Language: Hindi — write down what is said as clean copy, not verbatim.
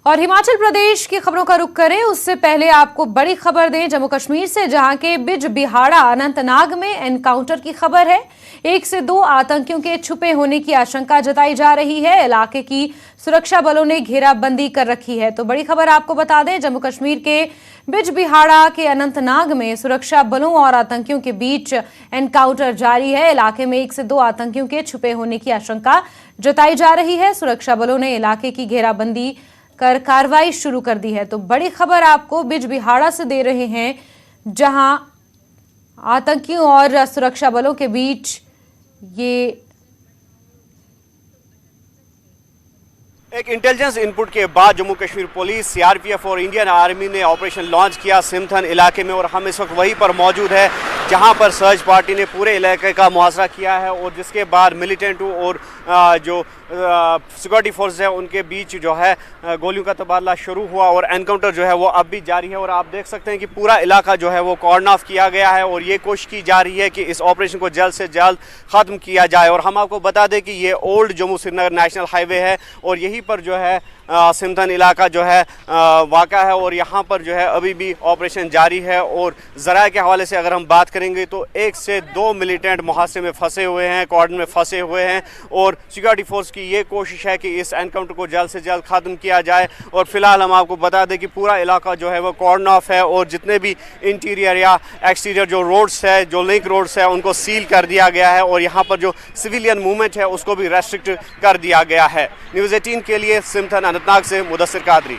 और हिमाचल प्रदेश की खबरों का रुख करें उससे पहले आपको बड़ी खबर दें जम्मू कश्मीर से, जहां के बिजबिहाड़ा अनंतनाग में एनकाउंटर की खबर है। 1 से 2 आतंकियों के छुपे होने की आशंका जताई जा रही है। इलाके की सुरक्षा बलों ने घेराबंदी कर रखी है। तो बड़ी खबर आपको बता दें, जम्मू कश्मीर के बिजबिहाड़ा के अनंतनाग में सुरक्षा बलों और आतंकियों के बीच एनकाउंटर जारी है। इलाके में 1 से 2 आतंकियों के छुपे होने की आशंका जताई जा रही है। सुरक्षा बलों ने इलाके की घेराबंदी कर कार्रवाई शुरू कर दी है। तो बड़ी खबर आपको बिजबिहाड़ा से दे रहे हैं, जहां आतंकियों और सुरक्षा बलों के बीच ये एक इंटेलिजेंस इनपुट के बाद जम्मू कश्मीर पुलिस, सीआरपीएफ और इंडियन आर्मी ने ऑपरेशन लॉन्च किया सिमथन इलाके में। और हम इस वक्त वहीं पर मौजूद है जहां पर सर्च पार्टी ने पूरे इलाके का मुहासरा किया है और जिसके बाद मिलिटेंटों और जो सिक्योरिटी फोर्स है उनके बीच जो है गोलियों का तबादला शुरू हुआ और एनकाउंटर जो है वो अब भी जारी है। और आप देख सकते हैं कि पूरा इलाका जो है वो कॉर्डन ऑफ किया गया है और ये कोशिश की जा रही है कि इस ऑपरेशन को जल्द से जल्द ख़त्म किया जाए। और हम आपको बता दें कि ये old Jammu Srinagar national highway है और यहीं पर जो है सिमथन इलाका जो है वाक़ा है और यहाँ पर जो है अभी भी ऑपरेशन जारी है। और ज़राए के हवाले से अगर हम बात करेंगे तो 1 से 2 मिलिटेंट मुहासरे में फंसे हुए हैं, कॉर्डन में फंसे हुए हैं और सिक्योरिटी फोर्स की ये कोशिश है कि इस एनकाउंटर को जल्द से जल्द ख़त्म किया जाए। और फिलहाल हम आपको बता दें कि पूरा इलाका जो है वो कॉर्डन ऑफ है और जितने भी इंटीरियर या एक्सटीरियर जो रोड्स है, जो लिंक रोड्स है, उनको सील कर दिया गया है और यहाँ पर जो सिविलियन मूवमेंट है उसको भी रेस्ट्रिक्ट कर दिया गया है। न्यूज़ 18 के लिए सिमथन अनंतनाग से मुदस्सिर कादरी।